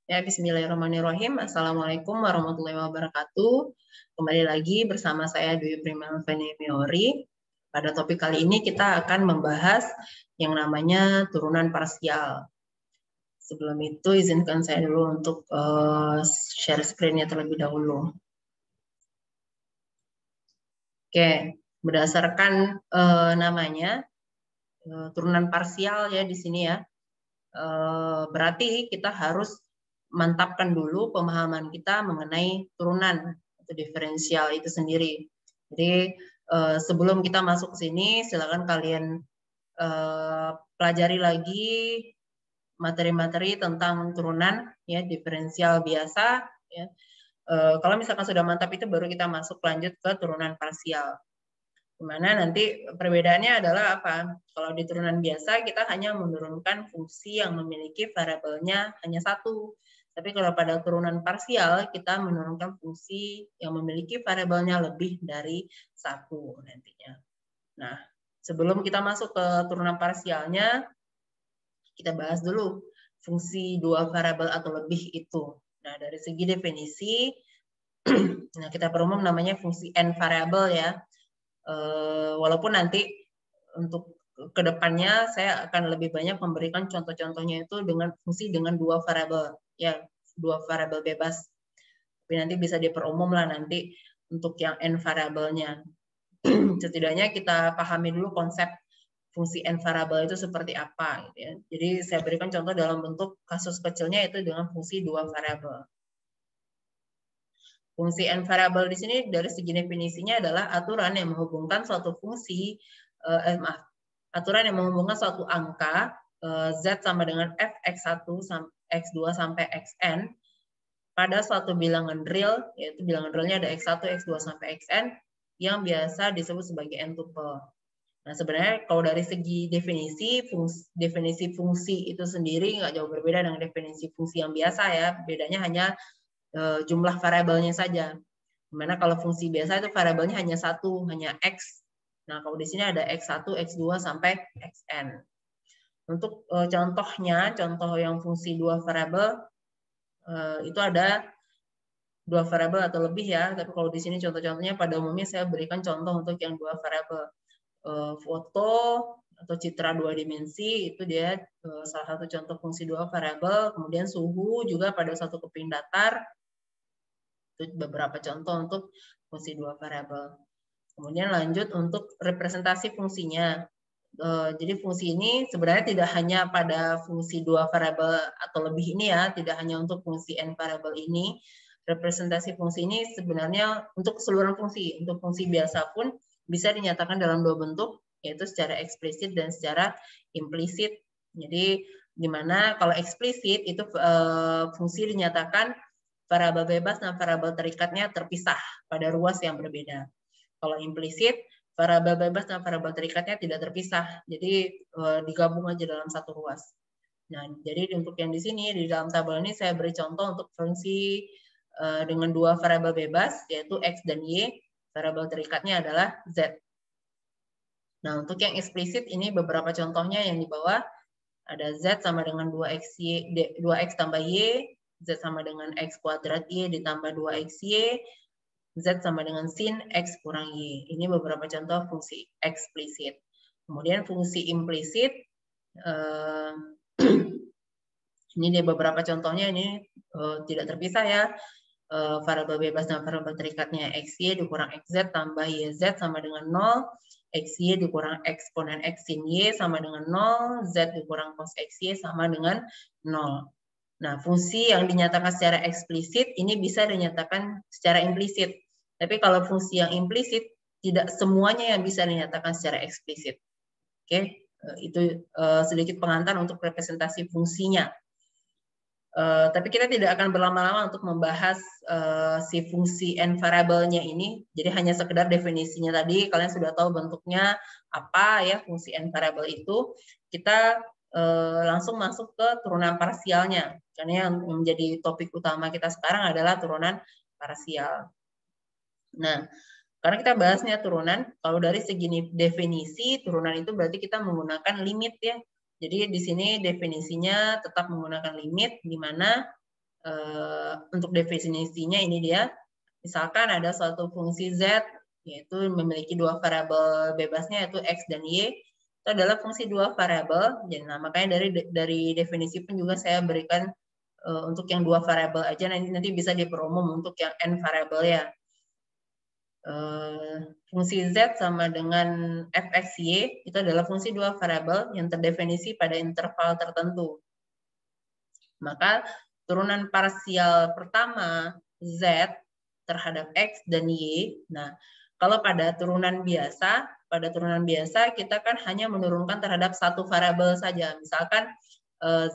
Ya, bismillahirrahmanirrahim. Assalamualaikum warahmatullahi wabarakatuh. Kembali lagi bersama saya Dwi Primalveni Miori. Pada topik kali ini kita akan membahas yang namanya turunan parsial. Sebelum itu izinkan saya dulu untuk share screen-nya terlebih dahulu. Oke, berdasarkan namanya turunan parsial ya di sini ya. Berarti kita harus mantapkan dulu pemahaman kita mengenai turunan atau diferensial itu sendiri. Jadi sebelum kita masuk ke sini, silakan kalian pelajari lagi materi-materi tentang turunan ya, diferensial biasa ya. Kalau misalkan sudah mantap itu baru kita masuk lanjut ke turunan parsial. Dimana nanti perbedaannya adalah apa? Kalau di turunan biasa kita hanya menurunkan fungsi yang memiliki variabelnya hanya satu. Tapi kalau pada turunan parsial kita menurunkan fungsi yang memiliki variabelnya lebih dari satu nantinya. Nah, sebelum kita masuk ke turunan parsialnya, kita bahas dulu fungsi dua variabel atau lebih itu. Nah, dari segi definisi, nah kita perumum namanya fungsi n variabel ya. Walaupun nanti untuk kedepannya saya akan lebih banyak memberikan contoh-contohnya itu dengan fungsi dengan dua variabel ya, dua variabel bebas. Tapi nanti bisa diperumum lah nanti untuk yang n variabelnya. Setidaknya kita pahami dulu konsep fungsi n variabel itu seperti apa gitu ya. Jadi saya berikan contoh dalam bentuk kasus kecilnya itu dengan fungsi dua variabel. Fungsi n variabel di sini dari segi definisinya adalah aturan yang menghubungkan suatu fungsi, aturan yang menghubungkan suatu angka z sama dengan f x1 x2 sampai xn pada suatu bilangan real, yaitu bilangan realnya ada x1, x2 sampai xn yang biasa disebut sebagai n tuple. Nah, sebenarnya kalau dari segi definisi fungsi itu sendiri nggak jauh berbeda dengan definisi fungsi yang biasa ya. Bedanya hanya jumlah variabelnya saja. Dimana kalau fungsi biasa itu variabelnya hanya satu, hanya x. Nah, kalau di sini ada x1, x2 sampai xn. Untuk contohnya, contoh yang fungsi dua variabel itu ada dua variabel atau lebih ya. Tapi kalau di sini contoh-contohnya pada umumnya saya berikan contoh untuk yang dua variabel. Foto atau citra dua dimensi itu dia salah satu contoh fungsi dua variabel. Kemudian suhu juga pada suatu keping datar. Itu beberapa contoh untuk fungsi dua variabel. Kemudian lanjut untuk representasi fungsinya. Jadi fungsi ini sebenarnya tidak hanya pada fungsi dua variabel atau lebih ini ya, tidak hanya untuk fungsi n variabel ini. Representasi fungsi ini sebenarnya untuk keseluruhan fungsi. Untuk fungsi biasa pun bisa dinyatakan dalam dua bentuk, yaitu secara eksplisit dan secara implisit. Jadi di mana kalau eksplisit itu fungsi dinyatakan variabel bebas dan variabel terikatnya terpisah pada ruas yang berbeda. Kalau implisit, variabel bebas dan variabel terikatnya tidak terpisah, jadi digabung aja dalam satu ruas. Nah, jadi untuk yang di sini di dalam tabel ini saya beri contoh untuk fungsi dengan dua variabel bebas yaitu x dan y, variabel terikatnya adalah z. Nah, untuk yang eksplisit ini beberapa contohnya yang di bawah ada z sama dengan 2x tambah y, z sama dengan x kuadrat y ditambah 2xy, z sama dengan sin x kurang y. Ini beberapa contoh fungsi eksplisit. Kemudian fungsi implisit, ini dia beberapa contohnya, ini tidak terpisah ya. Variabel bebas dan variabel terikatnya xy dikurang xz tambah yz sama dengan 0, xy dikurang eksponen x sin y sama dengan 0, z dikurang cos xy sama dengan 0. Nah, fungsi yang dinyatakan secara eksplisit ini bisa dinyatakan secara implisit. Tapi kalau fungsi yang implisit tidak semuanya yang bisa dinyatakan secara eksplisit. Oke, itu sedikit pengantar untuk representasi fungsinya. Tapi kita tidak akan berlama-lama untuk membahas si fungsi n variabelnya ini. Jadi hanya sekedar definisinya tadi, kalian sudah tahu bentuknya apa ya fungsi n variabel itu. Kita langsung masuk ke turunan parsialnya. Karena yang menjadi topik utama kita sekarang adalah turunan parsial. Nah, karena kita bahasnya turunan, kalau dari segi definisi turunan itu berarti kita menggunakan limit ya. Jadi di sini definisinya tetap menggunakan limit, di mana Untuk definisinya ini dia. Misalkan ada suatu fungsi Z, yaitu memiliki dua variabel bebasnya, yaitu X dan Y. Itu adalah fungsi dua variabel. Jadi, nah, makanya dari definisi pun juga saya berikan untuk yang dua variabel aja, nanti bisa diperumum untuk yang N variabel ya. Fungsi Z sama dengan fxy itu adalah fungsi dua variabel yang terdefinisi pada interval tertentu. Maka turunan parsial pertama Z terhadap X dan Y. Nah, kalau pada turunan biasa kita kan hanya menurunkan terhadap satu variabel saja. Misalkan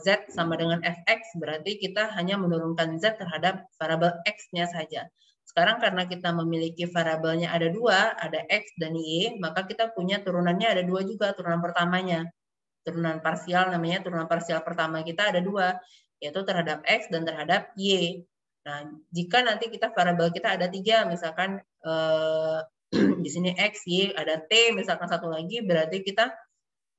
Z sama dengan fx, berarti kita hanya menurunkan Z terhadap variabel X-nya saja. Sekarang karena kita memiliki variabelnya ada dua, ada X dan Y, maka kita punya turunannya ada dua juga, turunan pertamanya. Turunan parsial namanya turunan parsial pertama kita ada dua, yaitu terhadap X dan terhadap Y. Nah, jika nanti variabel kita ada tiga, misalkan di sini X, Y, ada T, misalkan satu lagi, berarti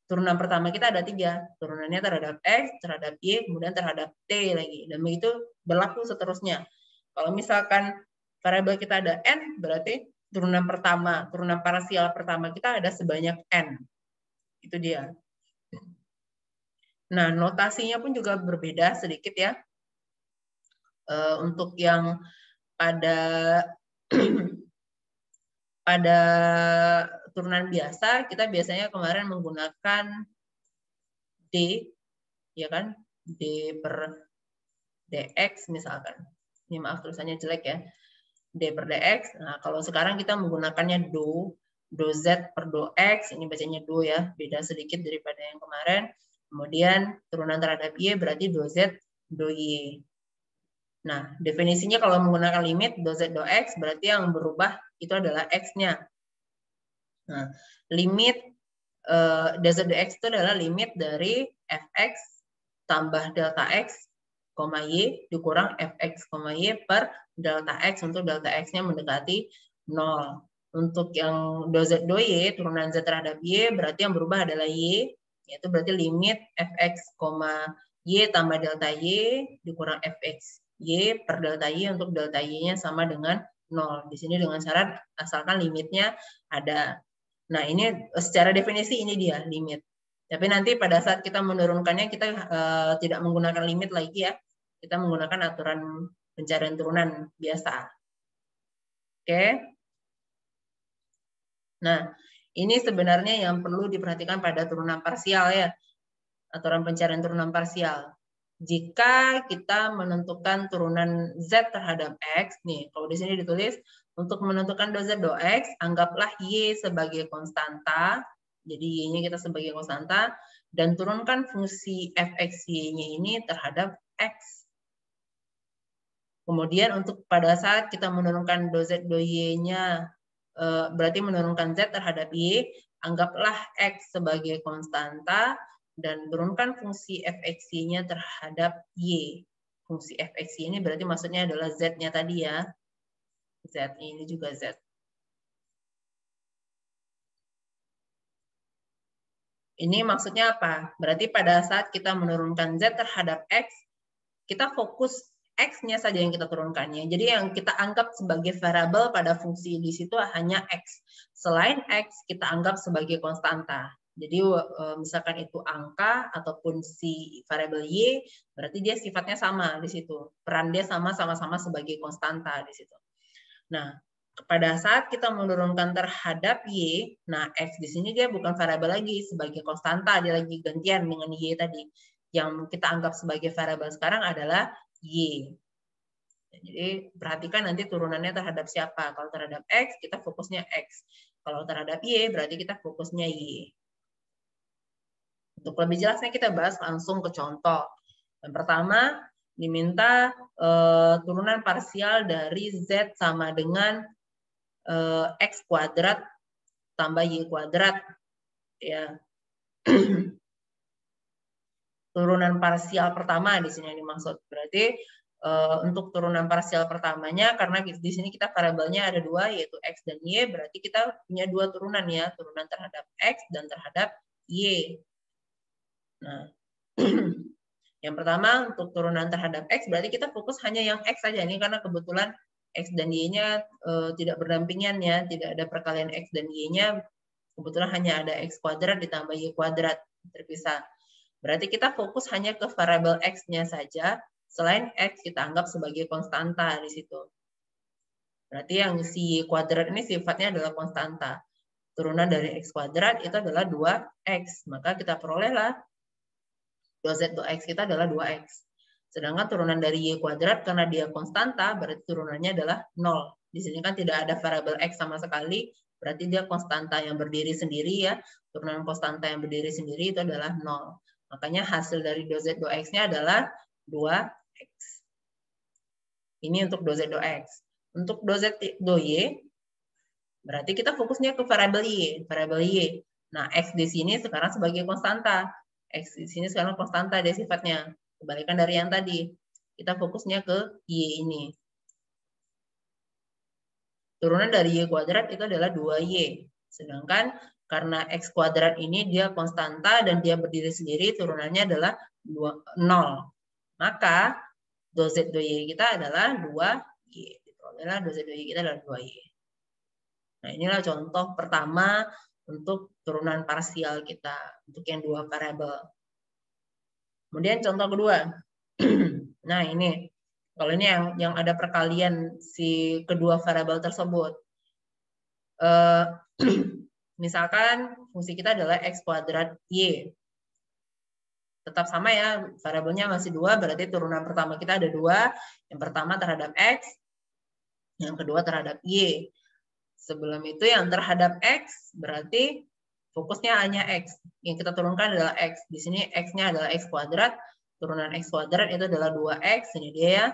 turunan pertama kita ada tiga. Turunannya terhadap X, terhadap Y, kemudian terhadap T lagi. Dan begitu berlaku seterusnya. Kalau misalkan variabel kita ada N, berarti turunan parsial pertama kita ada sebanyak N. Itu dia. Nah, notasinya pun juga berbeda sedikit ya. Untuk yang pada turunan biasa, kita biasanya kemarin menggunakan D, ya kan? D per dx misalkan. Ini maaf tulisannya jelek ya. D per dx. Nah, kalau sekarang kita menggunakannya do z per do x. Ini bacanya do ya, beda sedikit daripada yang kemarin. Kemudian turunan terhadap y berarti do z do y. Nah, definisinya kalau menggunakan limit do z do x berarti yang berubah itu adalah x-nya. Nah, limit do z do x itu adalah limit dari fx tambah delta x, y dikurang fx, y per delta x untuk delta x-nya mendekati 0. Untuk yang do z do y, turunan z terhadap y, berarti yang berubah adalah y, yaitu berarti limit fx, y tambah delta y dikurang fx, y per delta y untuk delta y-nya sama dengan 0. Di sini dengan syarat asalkan limitnya ada. Nah, ini secara definisi ini dia limit. Tapi nanti pada saat kita menurunkannya kita tidak menggunakan limit lagi ya. Kita menggunakan aturan pencarian turunan biasa. Oke. Nah, ini sebenarnya yang perlu diperhatikan pada turunan parsial ya. Aturan pencarian turunan parsial. Jika kita menentukan turunan Z terhadap X, nih, kalau di sini ditulis, untuk menentukan do Z do X, anggaplah Y sebagai konstanta, jadi Y-nya kita sebagai konstanta, dan turunkan fungsi fx Y-nya ini terhadap X. Kemudian untuk pada saat kita menurunkan do Z do Y-nya, berarti menurunkan Z terhadap Y, anggaplah X sebagai konstanta, dan turunkan fungsi fxy-nya terhadap y. Fungsi fxy ini berarti maksudnya adalah z-nya tadi ya. Z ini juga z. Ini maksudnya apa? Berarti pada saat kita menurunkan z terhadap x, kita fokus x-nya saja yang kita turunkannya. Jadi yang kita anggap sebagai variabel pada fungsi di situ hanya x. Selain x, kita anggap sebagai konstanta. Jadi misalkan itu angka ataupun si variabel y, berarti dia sifatnya sama di situ. Peran dia sama-sama sebagai konstanta di situ. Nah, pada saat kita menurunkan terhadap y, nah x di sini dia bukan variabel lagi sebagai konstanta, dia lagi gantian dengan y tadi. Yang kita anggap sebagai variabel sekarang adalah y. Jadi perhatikan nanti turunannya terhadap siapa. Kalau terhadap x, kita fokusnya x. Kalau terhadap y, berarti kita fokusnya y. Untuk lebih jelasnya kita bahas langsung ke contoh. Yang pertama, diminta turunan parsial dari z sama dengan x kuadrat tambah y kuadrat. Ya. Turunan parsial pertama di sini yang dimaksud. Berarti untuk turunan parsial pertamanya, karena di sini kita variabelnya ada dua, yaitu x dan y, berarti kita punya dua turunan ya, turunan terhadap x dan terhadap y. Nah, Yang pertama untuk turunan terhadap X berarti kita fokus hanya yang X saja. Ini karena kebetulan X dan Y-nya tidak berdampingan ya, tidak ada perkalian X dan Y-nya, kebetulan hanya ada X kuadrat ditambah Y kuadrat terpisah. Berarti kita fokus hanya ke variabel X-nya saja, selain X kita anggap sebagai konstanta di situ. Berarti yang si Y kuadrat ini sifatnya adalah konstanta. Turunan dari X kuadrat itu adalah 2X, maka kita perolehlah 2Z 2X kita adalah 2X. Sedangkan turunan dari Y kuadrat karena dia konstanta, berarti turunannya adalah 0. Di sini kan tidak ada variabel X sama sekali, berarti dia konstanta yang berdiri sendiri ya. Turunan konstanta yang berdiri sendiri itu adalah 0. Makanya hasil dari 2Z 2X-nya adalah 2X. Ini untuk 2Z 2X. Untuk 2Z 2Y, berarti kita fokusnya ke variabel Y. Variabel Y. Nah, X di sini sekarang sebagai konstanta. X di sini sekarang konstanta dia sifatnya. Kebalikan dari yang tadi. Kita fokusnya ke Y ini. Turunan dari Y kuadrat itu adalah 2Y. Sedangkan karena X kuadrat ini dia konstanta dan dia berdiri sendiri, turunannya adalah 0. Maka 2Z 2Y kita adalah 2Y. Diperolehlah 2Z 2Y kita adalah 2Y. Nah, inilah contoh pertama untuk turunan parsial kita, untuk yang dua variabel. Kemudian contoh kedua. Nah, ini. Kalau ini yang ada perkalian si kedua variabel tersebut. Misalkan fungsi kita adalah X kuadrat Y. Tetap sama ya, variabelnya masih 2, berarti turunan pertama kita ada 2. Yang pertama terhadap X, yang kedua terhadap Y. Sebelum itu yang terhadap X, berarti fokusnya hanya X. Yang kita turunkan adalah X. Di sini X-nya adalah X kuadrat. Turunan X kuadrat itu adalah 2X. Ini dia ya.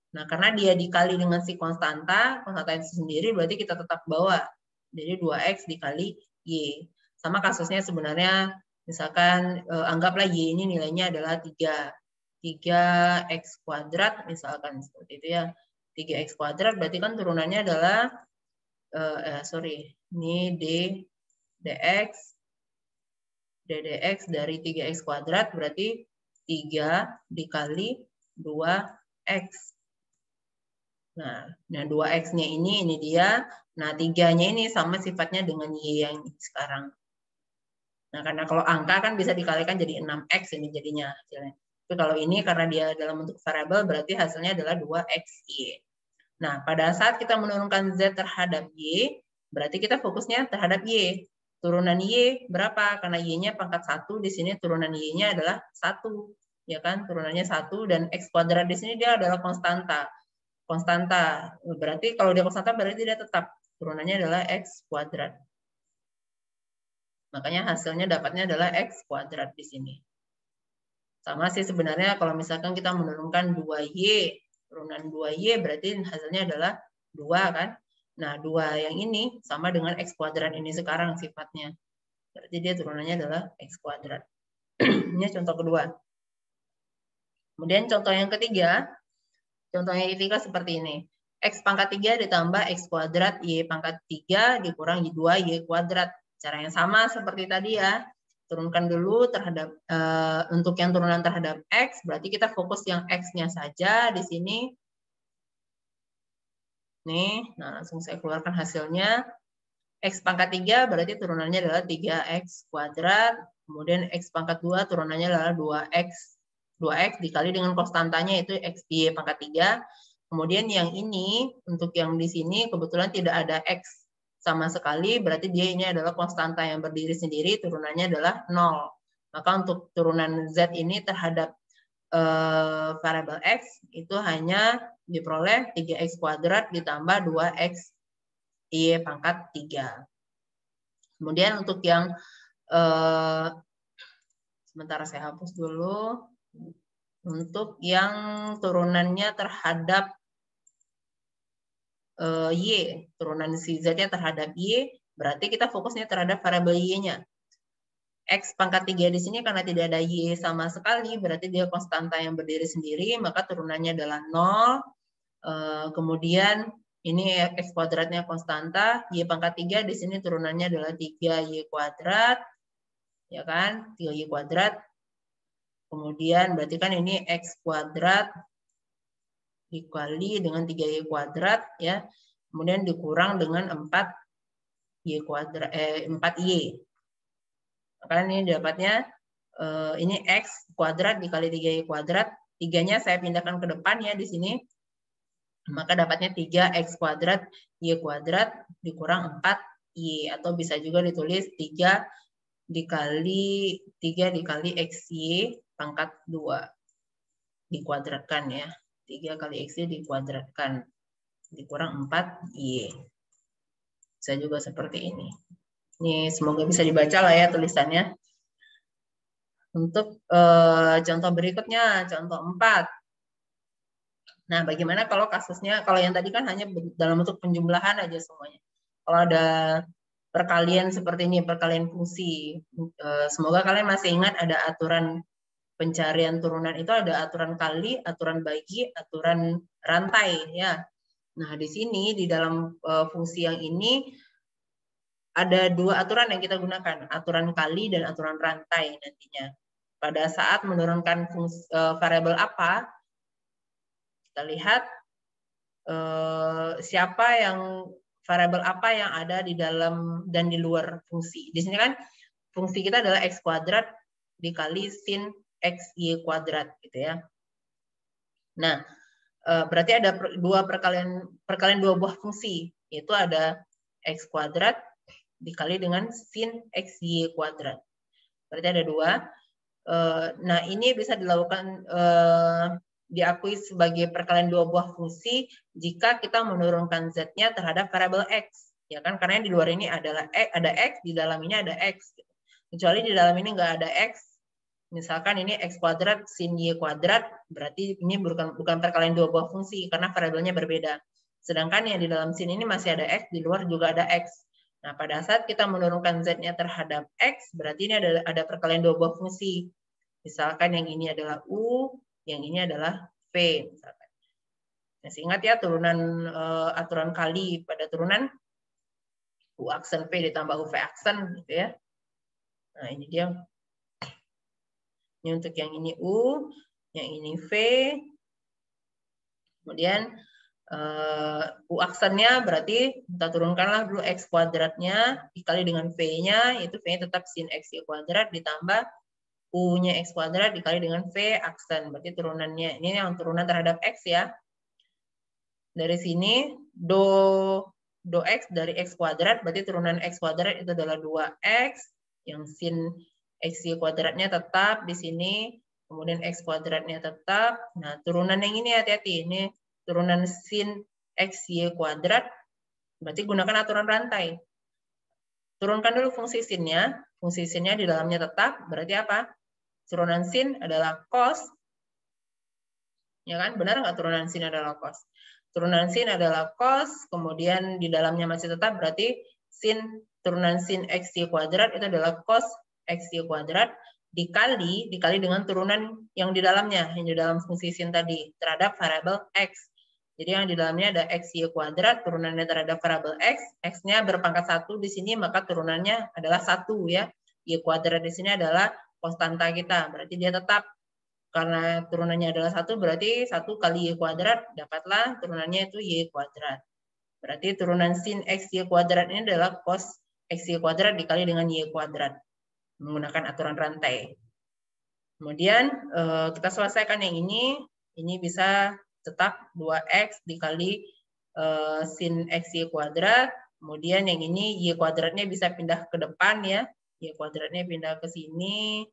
Nah, karena dia dikali dengan si konstanta itu sendiri, berarti kita tetap bawa. Jadi 2X dikali Y. Sama kasusnya sebenarnya, misalkan anggaplah Y ini nilainya adalah 3. 3X kuadrat, misalkan seperti itu ya. 3X kuadrat berarti kan turunannya adalah, ini dx dari 3x kuadrat berarti 3 dikali 2x. Nah 2x-nya ini dia. Nah 3-nya ini sama sifatnya dengan Y yang sekarang. Nah karena kalau angka kan bisa dikalikan jadi 6x ini jadinya hasilnya. Tapi kalau ini karena dia dalam bentuk variabel berarti hasilnya adalah 2xy. Nah pada saat kita menurunkan Z terhadap Y, berarti kita fokusnya terhadap Y. Turunan Y berapa? Karena Y-nya pangkat 1, di sini turunan Y-nya adalah 1. Ya kan? Turunannya 1 dan X kuadrat di sini dia adalah konstanta. Konstanta. Berarti kalau dia konstanta berarti dia tetap. Turunannya adalah X kuadrat. Makanya hasilnya dapatnya adalah X kuadrat di sini. Sama sih sebenarnya kalau misalkan kita menurunkan 2Y, turunan 2Y berarti hasilnya adalah 2 kan? Nah, 2 yang ini sama dengan X kuadrat ini sekarang sifatnya. Berarti dia turunannya adalah X kuadrat. Ini contoh kedua. Kemudian contoh yang ketiga, contohnya ketiga seperti ini. X pangkat 3 ditambah X kuadrat Y pangkat 3 dikurangi 2Y kuadrat. Cara yang sama seperti tadi ya. Turunkan dulu terhadap untuk yang turunan terhadap X, berarti kita fokus yang X-nya saja di sini. Nih, nah langsung saya keluarkan hasilnya. X pangkat 3 berarti turunannya adalah 3X kuadrat. Kemudian X pangkat 2 turunannya adalah 2X. 2X dikali dengan konstantanya itu XY pangkat 3. Kemudian yang ini, untuk yang di sini kebetulan tidak ada X sama sekali, berarti dia ini adalah konstanta yang berdiri sendiri, turunannya adalah 0. Maka untuk turunan Z ini terhadap variabel X itu hanya diperoleh 3X kuadrat ditambah 2X Y pangkat 3. Kemudian untuk yang sebentar saya hapus dulu. Untuk yang turunannya terhadap Y, turunan si Z-nya terhadap Y, berarti kita fokusnya terhadap variabel Y-nya. X pangkat 3 di sini karena tidak ada Y sama sekali, berarti dia konstanta yang berdiri sendiri, maka turunannya adalah 0. Kemudian ini X kuadratnya konstanta, Y pangkat 3 di sini turunannya adalah 3Y kuadrat, ya kan, 3Y kuadrat. Kemudian berarti kan ini X kuadrat dikali dengan 3Y kuadrat ya. Kemudian dikurang dengan 4Y kuadrat 4Y. Maka ini dapatnya ini X kuadrat dikali 3Y kuadrat. 3-nya saya pindahkan ke depan ya di sini. Maka dapatnya 3X kuadrat Y kuadrat dikurang 4Y. Atau bisa juga ditulis 3 dikali XY pangkat 2 dikuadratkan ya. 3 kali XY dikuadratkan dikurang 4Y. Bisa juga seperti ini. Ini semoga bisa dibaca lah ya tulisannya. Untuk contoh berikutnya, contoh 4. Nah, bagaimana kalau kasusnya, kalau yang tadi kan hanya dalam bentuk penjumlahan aja semuanya. Kalau ada perkalian seperti ini, perkalian fungsi, semoga kalian masih ingat ada aturan pencarian turunan itu, ada aturan kali, aturan bagi, aturan rantai ya. Nah, di sini di dalam fungsi yang ini ada 2 aturan yang kita gunakan, aturan kali dan aturan rantai nantinya. Pada saat menurunkan fungsi, variabel apa, kita lihat siapa yang variabel apa yang ada di dalam dan di luar fungsi. Di sini kan fungsi kita adalah X kuadrat dikali sin XY kuadrat gitu ya. Nah, berarti ada perkalian dua buah fungsi, yaitu ada X kuadrat dikali dengan sin XY kuadrat. Berarti ada 2. Nah, ini bisa dilakukan diakui sebagai perkalian dua buah fungsi jika kita menurunkan z-nya terhadap variabel x, ya kan? Karena yang di luar ini adalah ada x, di dalam ini ada x. Kecuali di dalam ini nggak ada x, misalkan ini x kuadrat sin y kuadrat, berarti ini bukan perkalian dua buah fungsi karena variabelnya berbeda. Sedangkan yang di dalam sin ini masih ada x, di luar juga ada x. Nah, pada saat kita menurunkan z-nya terhadap x, berarti ini ada perkalian dua buah fungsi. Misalkan yang ini adalah u, yang ini adalah v. Misalkan. Masih ingat ya turunan aturan kali pada turunan u aksen v ditambah u v aksen, gitu ya. Nah, ini dia. Ini untuk yang ini u, yang ini v. Kemudian u aksennya berarti kita turunkanlah dulu x kuadratnya dikali dengan v-nya, yaitu v-nya tetap sin x y kuadrat ditambah u-nya x kuadrat dikali dengan v aksen. Berarti turunannya ini yang turunan terhadap x ya. Dari sini do x dari x kuadrat, berarti turunan x kuadrat itu adalah 2x, yang sin xy kuadratnya tetap di sini, kemudian x kuadratnya tetap. Nah, turunan yang ini hati-hati, ini turunan sin xy kuadrat, berarti gunakan aturan rantai. Turunkan dulu fungsi sin-nya, fungsi sin-nya di dalamnya tetap, berarti apa? Turunan sin adalah cos, ya kan? Benar nggak turunan sin adalah cos? Turunan sin adalah cos, kemudian di dalamnya masih tetap, berarti turunan sin xy kuadrat itu adalah cos xy kuadrat dikali dengan turunan yang di dalamnya, yang di dalam fungsi sin tadi terhadap variabel x. Jadi yang di dalamnya ada xy kuadrat, turunannya terhadap variabel x, x-nya berpangkat 1 di sini, maka turunannya adalah 1 ya. Y kuadrat di sini adalah konstanta kita, berarti dia tetap. Karena turunannya adalah 1, berarti 1 kali y kuadrat, dapatlah turunannya itu y kuadrat. Berarti turunan sin x y kuadrat ini adalah cos x y kuadrat dikali dengan y kuadrat. Menggunakan aturan rantai. Kemudian kita selesaikan yang ini bisa tetap 2x dikali sin x y kuadrat. Kemudian yang ini y kuadratnya bisa pindah ke depan ya. Y kuadratnya pindah ke sini.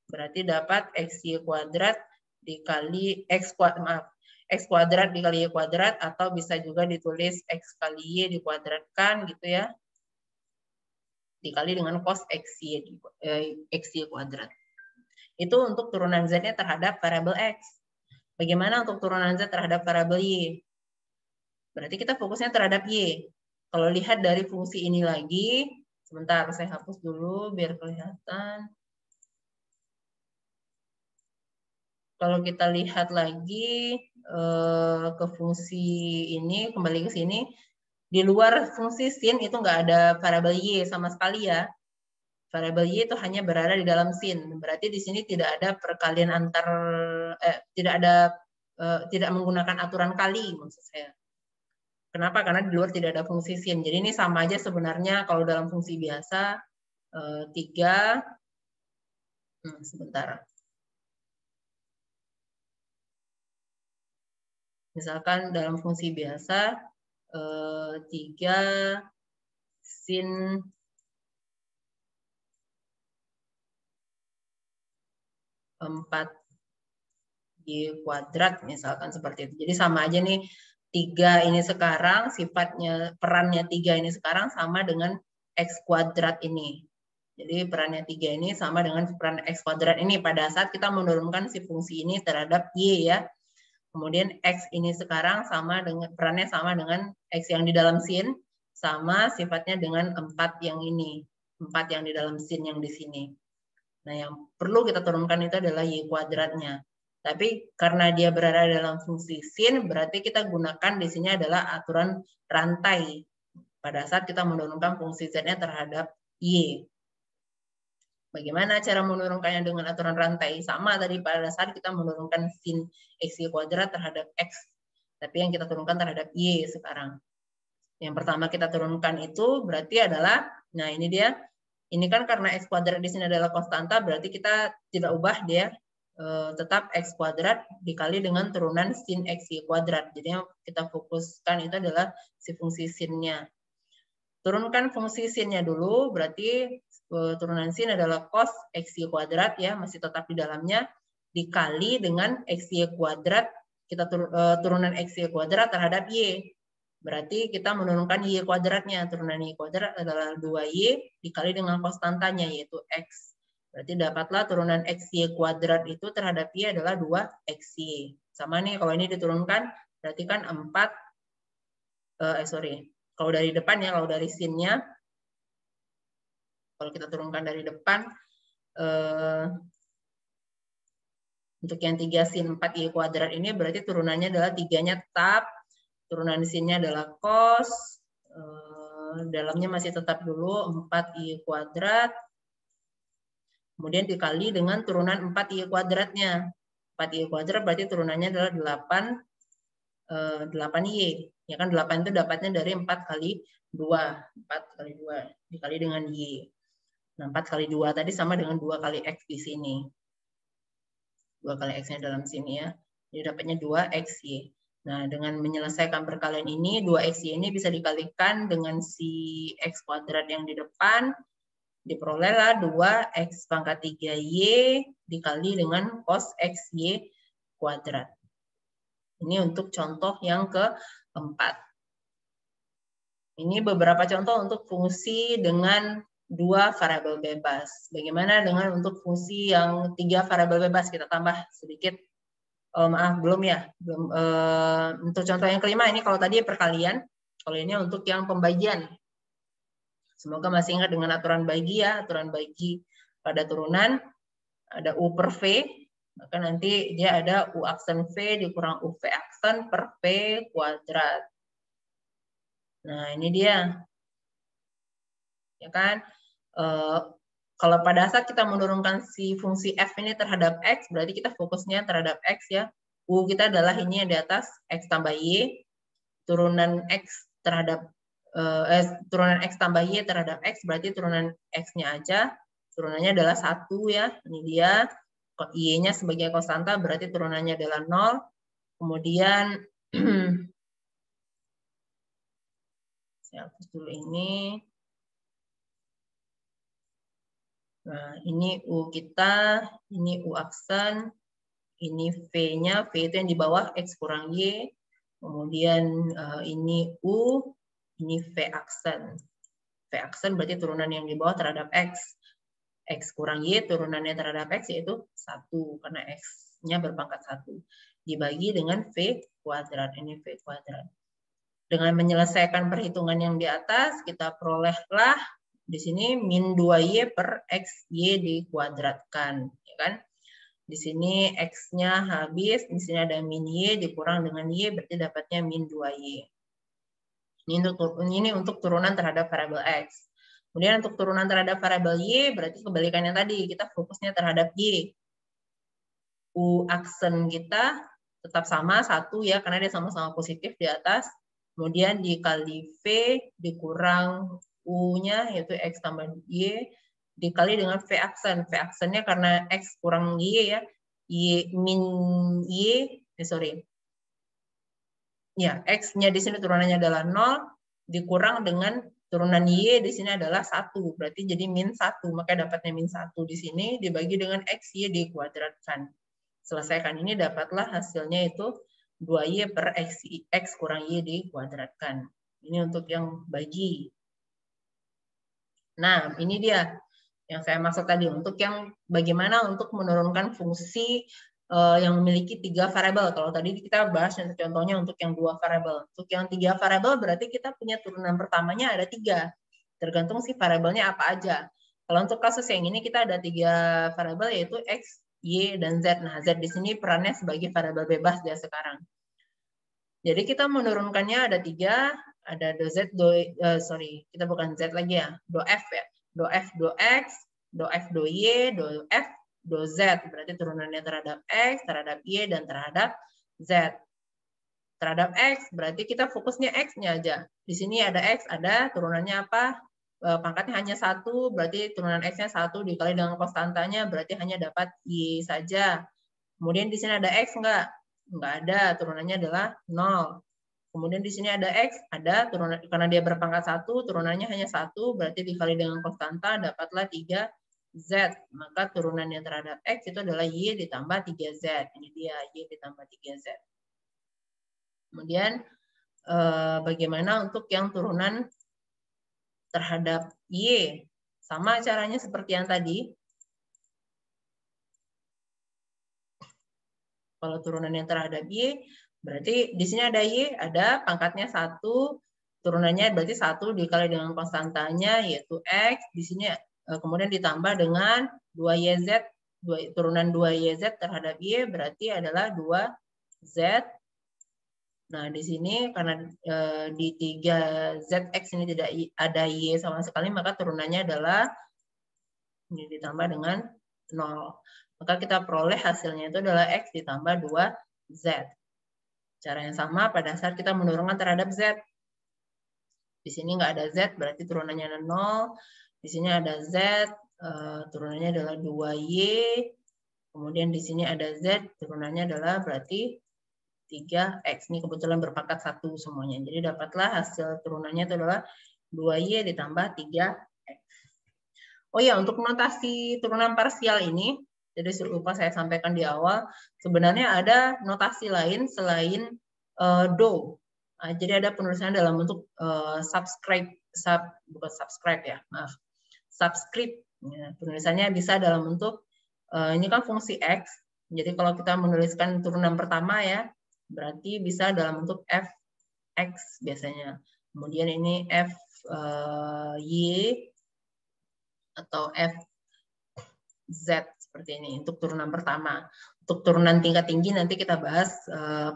Berarti dapat xy kuadrat dikali x kuadrat dikali y kuadrat, atau bisa juga ditulis x kali y dikuadratkan gitu ya. Dikali dengan cos xy kuadrat. Itu untuk turunan z-nya terhadap variabel x. Bagaimana untuk turunan z terhadap variabel y? Berarti kita fokusnya terhadap y. Kalau lihat dari fungsi ini lagi, sebentar saya hapus dulu biar kelihatan. Kalau kita lihat lagi ke fungsi ini, kembali ke sini, di luar fungsi sin itu nggak ada variabel y sama sekali ya. variabel y itu hanya berada di dalam sin. Berarti di sini tidak ada perkalian antar, tidak menggunakan aturan kali maksud saya. Kenapa? Karena di luar tidak ada fungsi sin. Jadi ini sama aja sebenarnya kalau dalam fungsi biasa 3, sebentar. Misalkan dalam fungsi biasa 3 sin 4y kuadrat misalkan seperti itu. Jadi sama aja nih 3 ini sekarang sifatnya perannya 3 ini sekarang sama dengan x kuadrat ini. Jadi perannya 3 ini sama dengan peran x kuadrat ini pada saat kita menurunkan si fungsi ini terhadap y ya. Kemudian x ini sekarang sama dengan perannya sama dengan x yang di dalam sin sama sifatnya dengan 4 yang ini. 4 yang di dalam sin yang di sini. Nah, yang perlu kita turunkan itu adalah y kuadratnya. Tapi karena dia berada dalam fungsi sin, berarti kita gunakan di sini adalah aturan rantai pada saat kita menurunkan fungsi z-nya terhadap y. Bagaimana cara menurunkannya dengan aturan rantai? Sama tadi pada saat kita menurunkan sin x-y kuadrat terhadap x. Tapi yang kita turunkan terhadap y sekarang. Yang pertama kita turunkan itu berarti adalah, nah ini dia, ini kan karena x kuadrat di sini adalah konstanta, berarti kita tidak ubah dia tetap x kuadrat dikali dengan turunan sin x-y kuadrat. Jadi yang kita fokuskan itu adalah si fungsi sin-nya. Turunkan fungsi sin-nya dulu, berarti turunan sin adalah cos x-y kuadrat ya, masih tetap di dalamnya, dikali dengan x-y kuadrat, kita turunan x-y kuadrat terhadap y. Berarti kita menurunkan y kuadratnya. Turunan y kuadrat adalah 2y dikali dengan konstantanya, yaitu x. Berarti dapatlah turunan xy kuadrat itu terhadap y adalah 2xy. Sama nih, kalau ini diturunkan, berarti kan 4, kalau dari depan ya, kalau dari sin-nya, kalau kita turunkan dari depan, untuk yang 3 sin 4y kuadrat ini, berarti turunannya adalah 3-nya tetap, turunan sin-nya adalah cos, dalamnya masih tetap dulu 4y kuadrat, kemudian dikali dengan turunan 4y kuadratnya. 4y kuadrat berarti turunannya adalah 8y. Ya kan 8 itu dapatnya dari 4 kali 2. 4 kali 2 dikali dengan y. Nah 4 kali 2 tadi sama dengan 2 kali x di sini. 2 kali x-nya dalam sini ya. Jadi dapatnya 2xy. Nah, dengan menyelesaikan perkalian ini, 2xy ini bisa dikalikan dengan si x kuadrat yang di depan, diperolehlah 2x pangkat 3y dikali dengan cos xy kuadrat. Ini untuk contoh yang keempat. Ini beberapa contoh untuk fungsi dengan 2 variabel bebas. Bagaimana dengan untuk fungsi yang 3 variabel bebas? Kita tambah sedikit. Maaf, belum ya. Belum, untuk contoh yang kelima, ini kalau tadi perkalian, kalau ini untuk yang pembagian. Semoga masih ingat dengan aturan bagi ya, aturan bagi pada turunan, ada U per V, maka nanti dia ada U aksen V dikurang U V aksen per V kuadrat. Nah, ini dia. Ya kan? Kalau pada saat kita menurunkan si fungsi f ini terhadap x, berarti kita fokusnya terhadap x ya. U kita adalah ini yang di atas, x tambah y. Turunan x terhadap turunan x tambah y terhadap x, berarti turunan x-nya aja. Turunannya adalah 1 ya. Ini dia. Y-nya sebagai konstanta, berarti turunannya adalah 0. Kemudian, saya hapus dulu ini. Nah, ini U kita, ini U aksen, ini V-nya, V itu yang di bawah, X kurang Y, kemudian ini U, ini V aksen. V aksen berarti turunan yang di bawah terhadap X. X kurang Y, turunannya terhadap X yaitu 1, karena X-nya berpangkat 1. Dibagi dengan V kuadrat, ini V kuadrat. Dengan menyelesaikan perhitungan yang di atas, kita perolehlah di sini min 2y per xy dikuadratkan, ya kan? Di sini x-nya habis, di sini ada min y dikurang dengan y, berarti dapatnya min 2y. Ini untuk turunan terhadap variabel x. Kemudian untuk turunan terhadap variabel Y, berarti kebalikannya tadi, kita fokusnya terhadap Y. U aksen kita tetap sama, 1 ya, karena dia sama-sama positif di atas. Kemudian dikali V, dikurang U-nya, yaitu X tambah Y, dikali dengan V aksen. V aksennya karena X kurang Y ya, Y min Y, sorry. Ya, X-nya di sini turunannya adalah 0, dikurang dengan turunan Y di sini adalah 1, berarti jadi min 1, maka dapatnya min 1 di sini dibagi dengan X, Y dikuadratkan. Selesaikan ini, dapatlah hasilnya itu 2Y per X kurang Y dikuadratkan. Ini untuk yang bagi. Nah, ini dia yang saya maksud tadi, untuk yang bagaimana untuk menurunkan fungsi yang memiliki 3 variabel. Kalau tadi kita bahas contohnya untuk yang 2 variabel. Untuk yang 3 variabel berarti kita punya turunan pertamanya ada 3. Tergantung si variabelnya apa aja. Kalau untuk kasus yang ini kita ada 3 variabel yaitu X, Y, dan Z. Nah, Z di sini perannya sebagai variabel bebas dia sekarang. Jadi kita menurunkannya ada 3, ada do Z, kita bukan Z lagi ya, do F ya. Do F, do X, do F, do Y, do F, do Z. Berarti turunannya terhadap X, terhadap Y, dan terhadap Z. Terhadap X, berarti kita fokusnya X-nya aja. Di sini ada X, ada turunannya apa? Pangkatnya hanya 1, berarti turunan X-nya 1 dikali dengan konstantanya, berarti hanya dapat Y saja. Kemudian di sini ada X enggak? Enggak ada, turunannya adalah 0. Kemudian di sini ada X, ada turunan, karena dia berpangkat 1, turunannya hanya 1, berarti dikali dengan konstanta, dapatlah 3Z. Maka turunannya terhadap X itu adalah Y ditambah 3Z. Ini dia, Y ditambah 3Z. Kemudian bagaimana untuk yang turunan terhadap Y? Sama caranya seperti yang tadi. Kalau turunan yang terhadap Y, berarti di sini ada Y, ada pangkatnya 1, turunannya berarti 1 dikali dengan konstantanya, yaitu X. Di sini kemudian ditambah dengan 2YZ, turunan 2YZ terhadap Y, berarti adalah 2Z. Nah, di sini karena di 3ZX ini tidak ada Y sama sekali, maka turunannya adalah ini ditambah dengan 0. Maka kita peroleh hasilnya itu adalah X ditambah 2Z. Cara yang sama pada saat kita menurunkan terhadap Z. Di sini nggak ada Z, berarti turunannya ada 0. Di sini ada Z, turunannya adalah 2Y. Kemudian di sini ada Z, turunannya adalah berarti 3X. Ini kebetulan berpangkat 1 semuanya. Jadi dapatlah hasil turunannya itu adalah 2Y ditambah 3X. Oh ya, untuk notasi turunan parsial ini, jadi lupa saya sampaikan di awal, sebenarnya ada notasi lain selain do. Nah, jadi ada penulisannya dalam bentuk bukan subscribe ya, maaf. Subscript. Ya, penulisannya bisa dalam bentuk, ini kan fungsi X. Jadi kalau kita menuliskan turunan pertama ya, berarti bisa dalam bentuk fx biasanya. Kemudian ini fy atau fz seperti ini untuk turunan pertama. Untuk turunan tingkat tinggi nanti kita bahas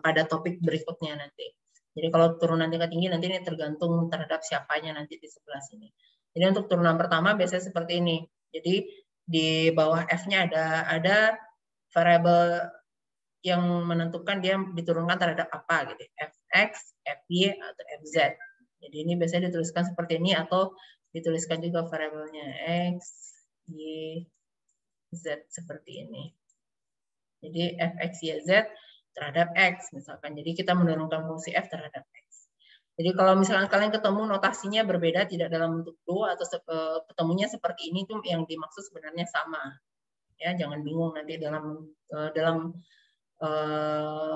pada topik berikutnya nanti. Jadi kalau turunan tingkat tinggi nanti ini tergantung terhadap siapanya nanti di sebelah sini. Jadi untuk turunan pertama biasanya seperti ini. Jadi di bawah f-nya ada variabel yang menentukan dia diturunkan terhadap apa gitu, fx, fy atau fz. Jadi ini biasanya dituliskan seperti ini atau dituliskan juga variabelnya x, y, z seperti ini. Jadi fx, y, z terhadap x misalkan. Jadi kita menurunkan fungsi f terhadap x. Jadi kalau misalkan kalian ketemu notasinya berbeda, tidak dalam bentuk do atau ketemunya seperti ini, itu yang dimaksud sebenarnya sama. Ya, jangan bingung nanti dalam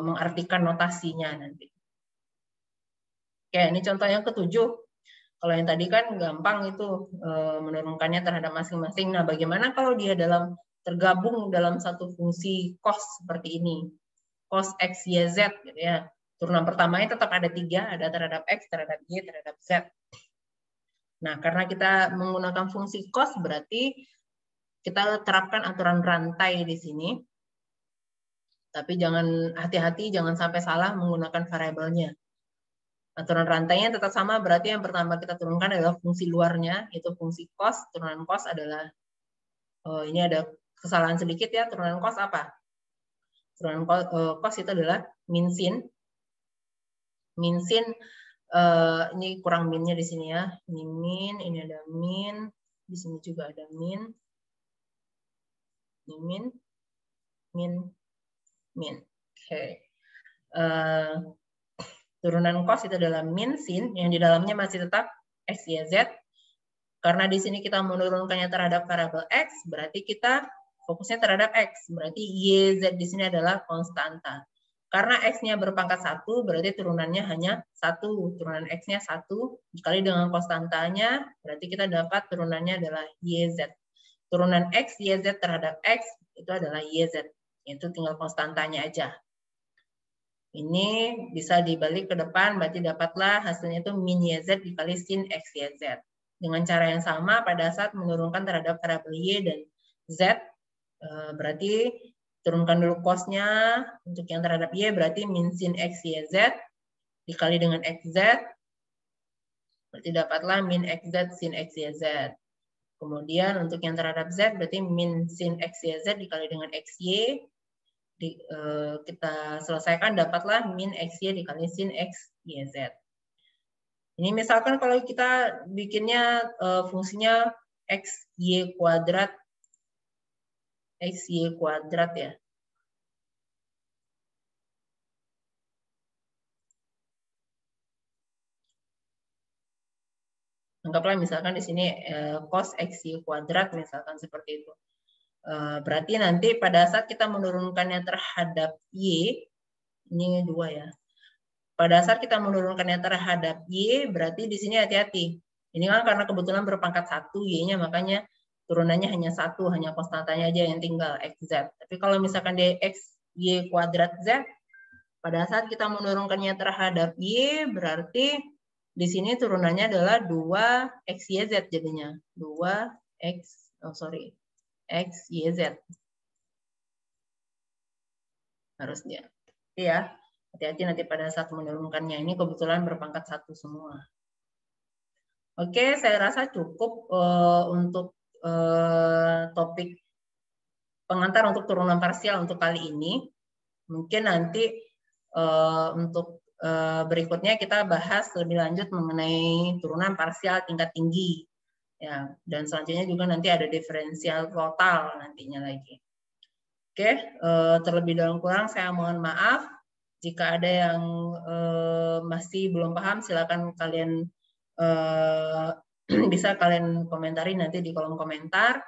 mengartikan notasinya nanti. Oke, ini contoh yang ketujuh. Kalau yang tadi kan gampang itu menurunkannya terhadap masing-masing. Nah, bagaimana kalau dia tergabung dalam satu fungsi cos seperti ini? Cos X, Y, Z. Gitu ya. Turunan pertamanya tetap ada 3, ada terhadap X, terhadap Y, terhadap Z. Nah, karena kita menggunakan fungsi cos, berarti kita terapkan aturan rantai di sini. Tapi jangan hati-hati, jangan sampai salah menggunakan variabelnya. Aturan rantainya tetap sama, berarti yang pertama kita turunkan adalah fungsi luarnya, itu fungsi cost. Turunan cost adalah, ini ada kesalahan sedikit ya, turunan cost apa? Turunan cost itu adalah min sin. Min sin, ini kurang minnya di sini ya. Ini min, ini ada min, di sini juga ada min. Ini min, min, min. Oke. Turunan cost itu adalah min sin, yang di dalamnya masih tetap X, Y, Z. Karena di sini kita menurunkannya terhadap variabel X, berarti kita fokusnya terhadap X. Berarti Y, Z di sini adalah konstanta. Karena X-nya berpangkat 1, berarti turunannya hanya 1. Turunan X-nya 1, dikali dengan konstantanya, berarti kita dapat turunannya adalah Y, Z. Turunan X, Y, Z terhadap X, itu adalah Y, Z. Itu tinggal konstantanya aja. Ini bisa dibalik ke depan, berarti dapatlah hasilnya itu min YZ dikali sin X, YZ. Dengan cara yang sama, pada saat menurunkan terhadap variabel Y dan Z, berarti turunkan dulu cost-nya untuk yang terhadap Y, berarti min sin X, YZ dikali dengan XZ, berarti dapatlah min XZ sin X, YZ. Kemudian untuk yang terhadap Z, berarti min sin X, YZ dikali dengan XY, kita selesaikan, dapatlah min XY dikali sin X, YZ. Ini misalkan kalau kita bikinnya fungsinya XY kuadrat ya. Anggaplah misalkan di sini cos XY kuadrat misalkan seperti itu. Berarti nanti pada saat kita menurunkannya terhadap Y, ini 2 ya. Pada saat kita menurunkannya terhadap Y, berarti di sini hati-hati. Ini kan karena kebetulan berpangkat 1 Y-nya, makanya turunannya hanya 1, hanya konstantanya aja yang tinggal, XZ. Tapi kalau misalkan dia X, Y kuadrat Z, pada saat kita menurunkannya terhadap Y, berarti di sini turunannya adalah 2XYZ jadinya. 2XYZ. Harusnya. Ya. Hati-hati nanti pada saat menurunkannya, ini kebetulan berpangkat 1 semua. Oke, saya rasa cukup untuk topik pengantar untuk turunan parsial untuk kali ini. Mungkin nanti untuk berikutnya kita bahas lebih lanjut mengenai turunan parsial tingkat tinggi. Ya, dan selanjutnya juga nanti ada diferensial total nantinya lagi. Oke, terlebih dahulu kurang saya mohon maaf. Jika ada yang masih belum paham, silakan kalian bisa kalian komentari nanti di kolom komentar.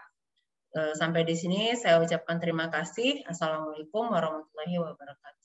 Sampai di sini saya ucapkan terima kasih. Assalamualaikum warahmatullahi wabarakatuh.